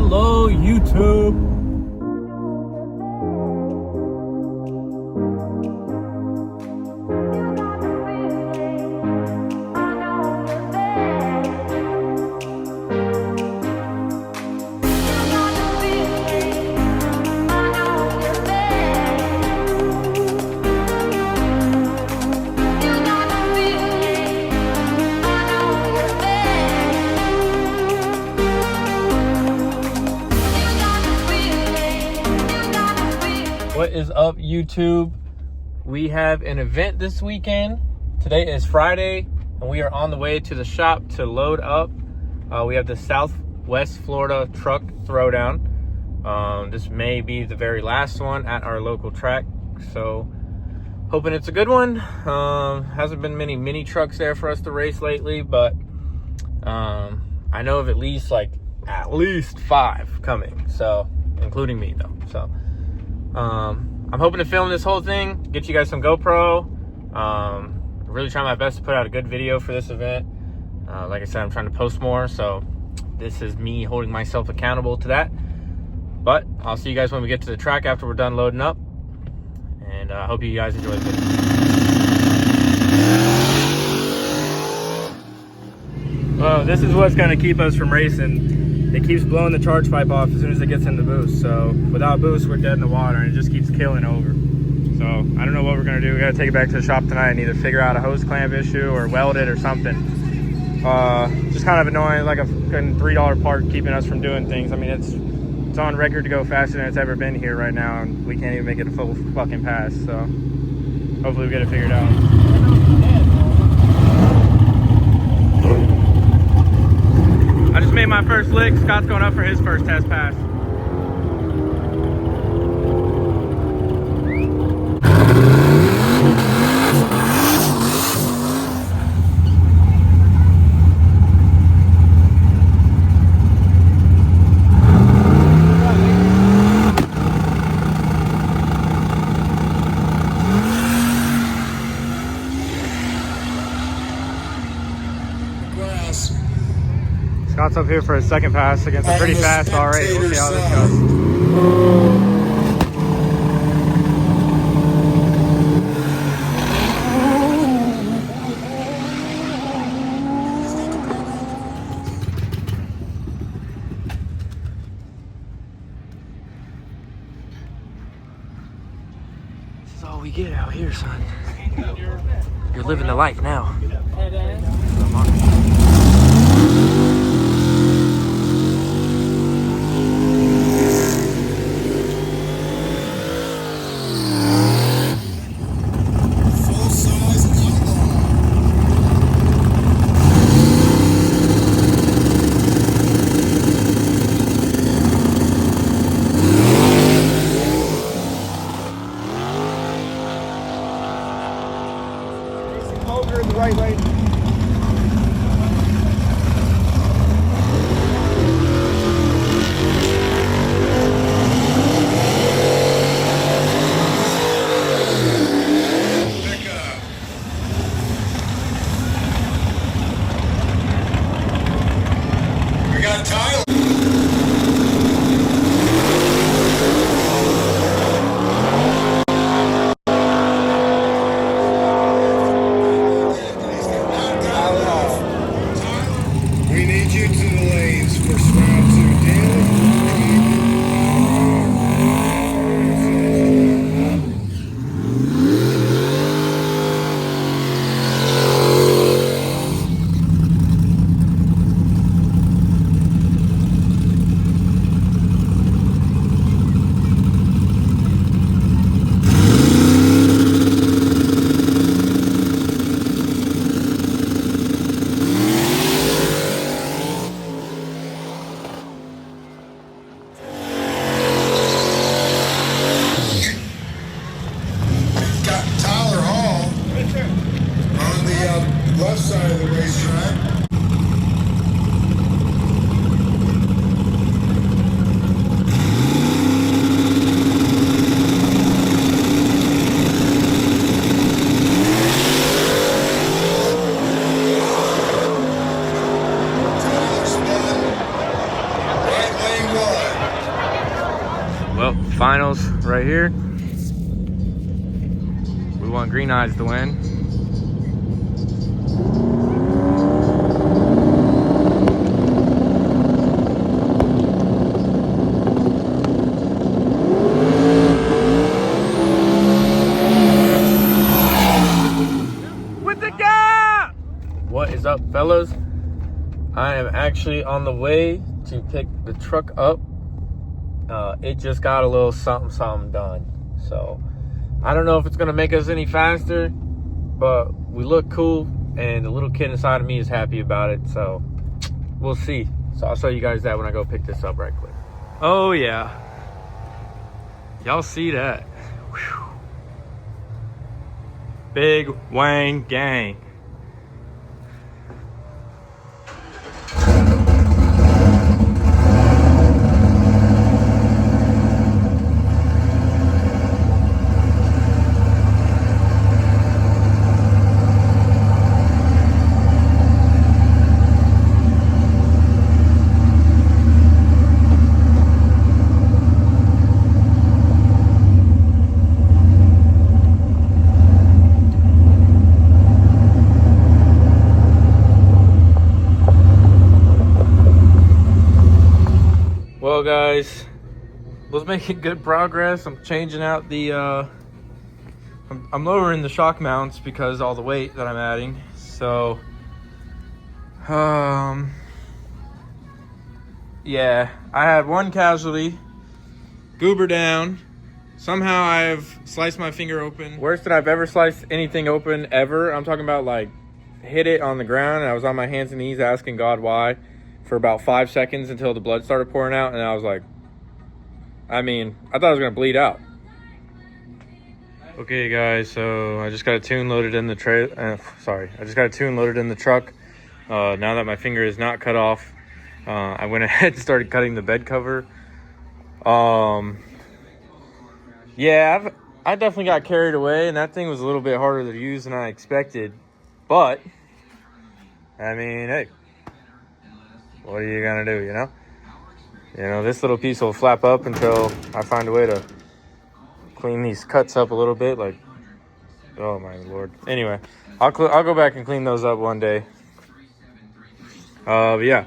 Hello, YouTube. What is up, YouTube? We have an event this weekend. Today is Friday, and we are on the way to the shop to load up. We have the Southwest Florida Truck Throwdown. This may be the very last one at our local track, so hoping it's a good one. Hasn't been many mini trucks there for us to race lately, but I know of at least 5 coming, so including me though. So I'm hoping to film this whole thing, get you guys some GoPro. Really trying my best to put out a good video for this event. Like I said, I'm trying to post more, so this is me holding myself accountable to that. But I'll see you guys when we get to the track after we're done loading up, and I hope you guys enjoy the video. Well, this is what's going to keep us from racing. It keeps blowing the charge pipe off as soon as it gets in the boost. So without boost, we're dead in the water, and it just keeps killing over. So I don't know what we're gonna do. We gotta take it back to the shop tonight and either figure out a hose clamp issue or weld it or something. Just kind of annoying, like a fucking $3 part keeping us from doing things. I mean, it's on record to go faster than it's ever been here right now, and we can't even make it a full fucking pass. So hopefully we get it figured out. I just made my first lick. Scott's going up for his first test pass. Scott's up here for his second pass against a pretty fast already. We'll see how this goes. This is all we get out here, son. You're living the life now. Over in the right lane. Well, finals right here. We want Green Eyes to win. With the gap! What is up, fellas? I am actually on the way to pick the truck up. It just got a little something done. So I don't know if it's gonna make us any faster, but we look cool and the little kid inside of me is happy about it. So we'll see. So I'll show you guys that when I go pick this up right quick. Oh yeah. Y'all see that? Whew. Big Wang gang. Well, guys, was making good progress. I'm changing out the I'm lowering the shock mounts because all the weight that I'm adding. So yeah, I had one casualty. Goober down. Somehow I've sliced my finger open. Worst that I've ever sliced anything open ever. I'm talking about like hit it on the ground and I was on my hands and knees asking God why for about 5 seconds until the blood started pouring out, and I was like, I thought I was gonna bleed out. Okay guys, so I just got a tune loaded in the I just got a tune loaded in the truck. Now that my finger is not cut off, I went ahead and started cutting the bed cover. Yeah, I definitely got carried away, and that thing was a little bit harder to use than I expected. But hey, what are you gonna do, you know? This little piece will flap up until I find a way to clean these cuts up a little bit. Like, oh my Lord. Anyway, I'll go back and clean those up one day. But yeah,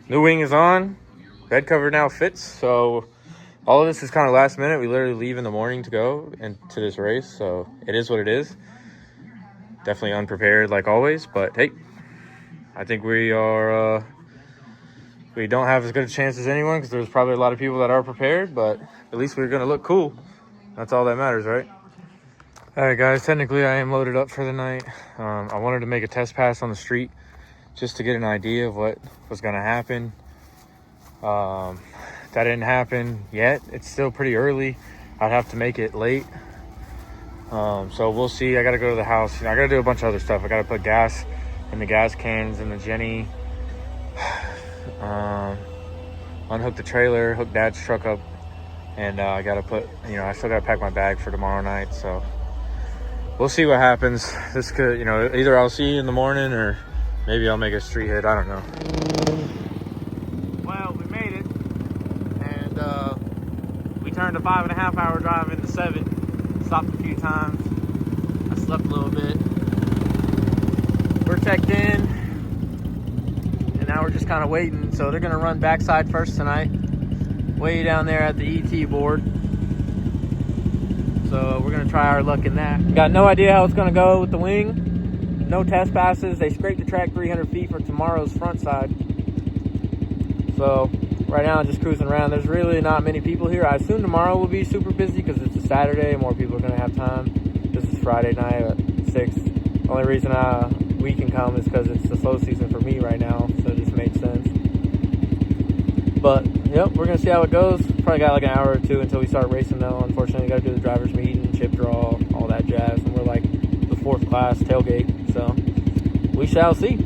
new wing is on. Bed cover now fits. So all of this is kind of last minute. We literally leave in the morning to go into this race. So it is what it is. Definitely unprepared like always. But hey, I think we are... we don't have as good a chance as anyone because there's probably a lot of people that are prepared, but at least we're going to look cool. That's all that matters, right? All right, guys, technically I am loaded up for the night. I wanted to make a test pass on the street just to get an idea of what was going to happen. That didn't happen yet. It's still pretty early. I'd have to make it late. So we'll see. I got to go to the house. I got to do a bunch of other stuff. I got to put gas in the gas cans in the Jenny. Unhook the trailer, hook Dad's truck up, and I gotta put, I still gotta pack my bag for tomorrow night. So we'll see what happens. This could, either I'll see you in the morning or maybe I'll make a street hit. I don't know. Well, we made it, and we turned a 5.5 hour drive into 7. Stopped a few times. I slept a little bit. We're checked in. Now we're just kind of waiting. So they're going to run backside first tonight, way down there at the ET board. So we're going to try our luck in that. Got no idea how it's going to go with the wing. No test passes. They scraped the track 300 feet for tomorrow's front side. So right now I'm just cruising around. There's really not many people here. I assume tomorrow will be super busy because it's a Saturday and more people are going to have time. This is Friday night at 6. Only reason we can come is because it's the slow season for me right now, so it just makes sense. But yep, we're gonna see how it goes. Probably got like an hour or two until we start racing though. Unfortunately, got to do the driver's meeting, chip draw, all that jazz, and we're like the 4th class tailgate, so we shall see.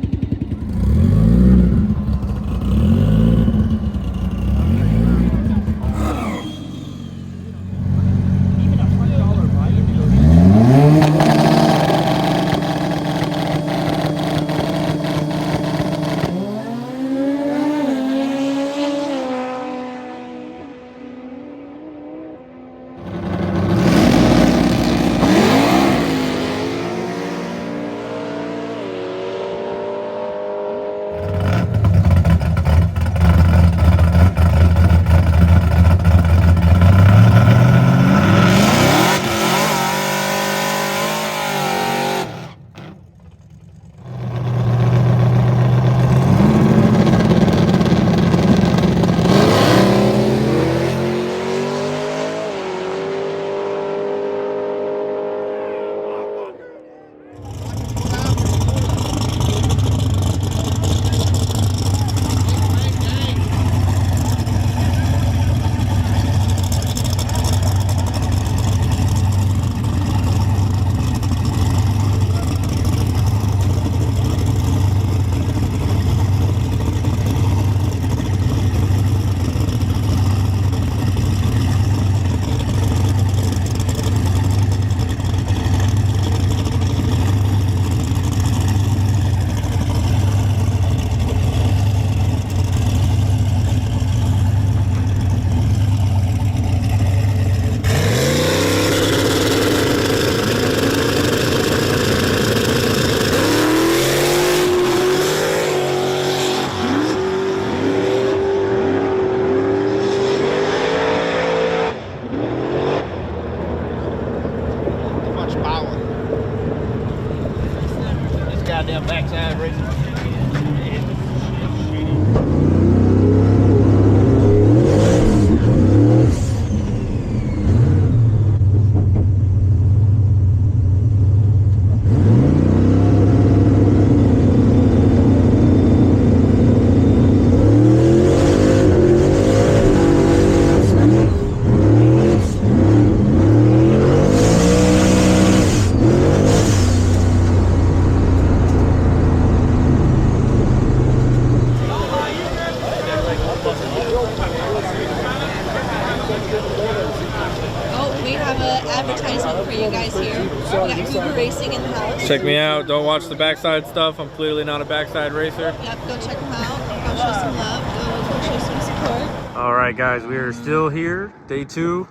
advertisement for you guys here. We got Goober Racing in the house. Check me out. Don't watch the backside stuff. I'm clearly not a backside racer. Yep, go check them out. Go show some love. Go show some support. All right, guys, we are still here. Day 2.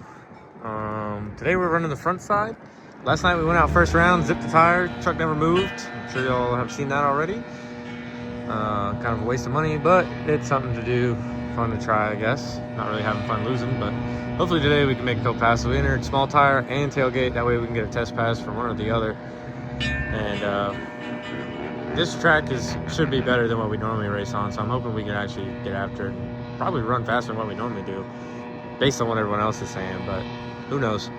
Today we're running the front side. Last night we went out first round, zipped the tire, truck never moved. I'm sure y'all have seen that already. Kind of a waste of money, but it's something to do. Fun to try, I guess. Not really having fun losing, but hopefully today we can make a couple passes. We entered small tire and tailgate. That way we can get a test pass from one or the other. And this track should be better than what we normally race on, so I'm hoping we can actually get after it. Probably run faster than what we normally do, based on what everyone else is saying, but who knows.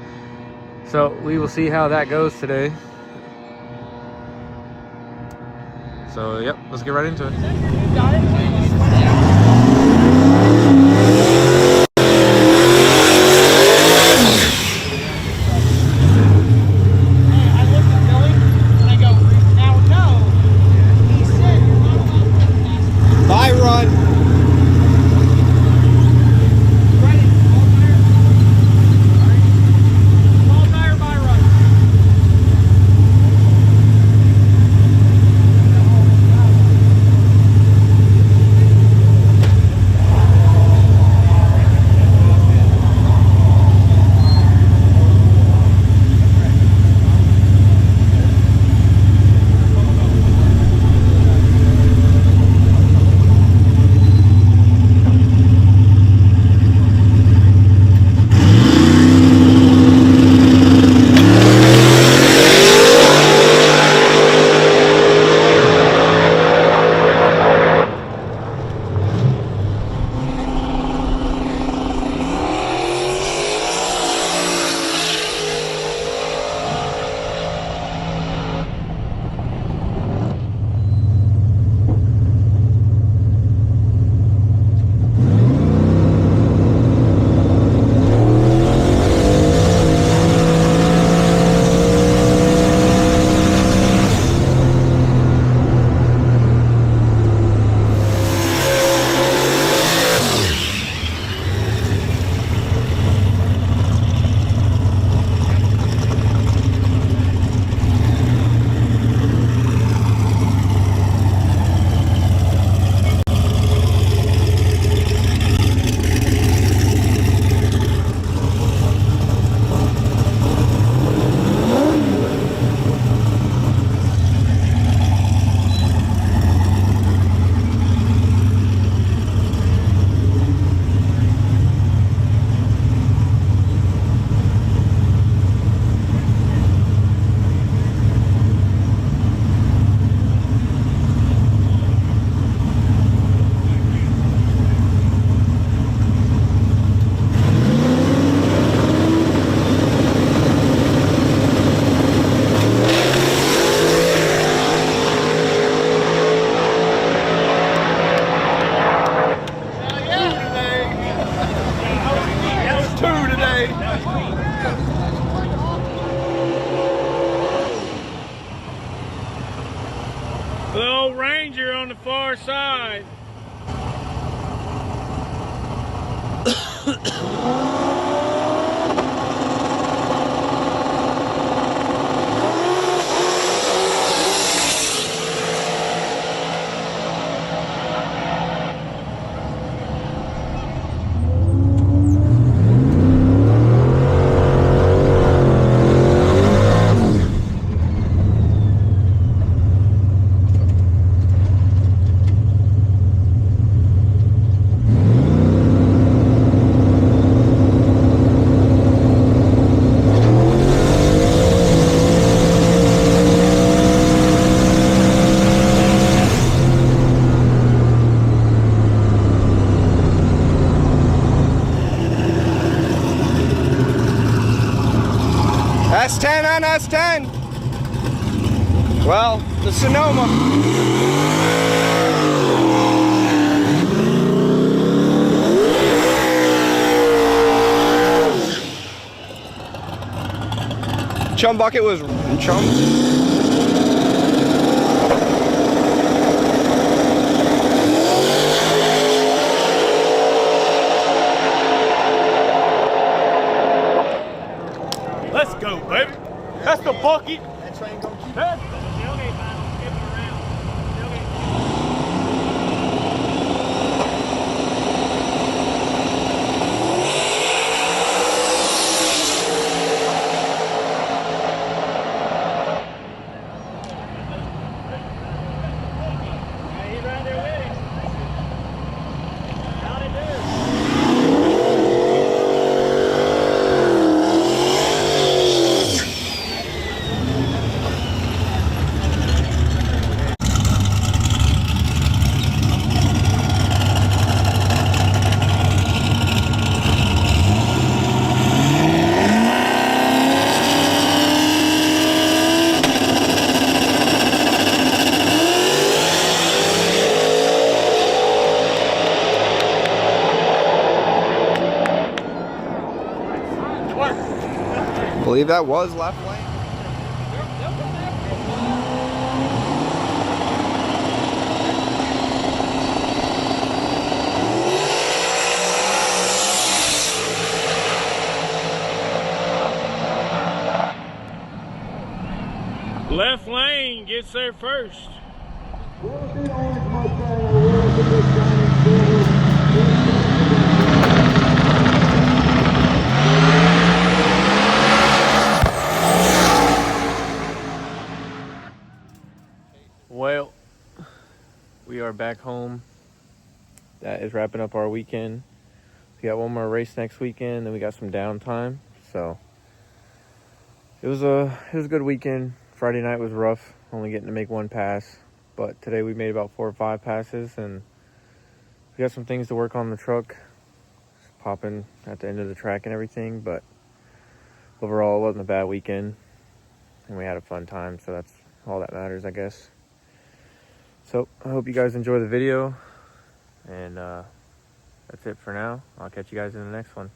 So we will see how that goes today. So yep, let's get right into it. Little Ranger on the far side. S10 on S10. Well, the Sonoma. Chum bucket was chum. Let's go. Fuck it. That train gonna keep Tailgate finally skipping around. Tailgate. He's right there with him. Howdy do. Believe that was left lane. Left lane gets there first. Well, we are back home. That is wrapping up our weekend. We got one more race next weekend, then we got some downtime. So it was a good weekend. Friday night was rough, only getting to make one pass, but today we made about 4 or 5 passes, and we got some things to work on the truck. Just popping at the end of the track and everything, but overall it wasn't a bad weekend, and we had a fun time, so that's all that matters, I guess. So I hope you guys enjoy the video, and that's it for now. I'll catch you guys in the next one.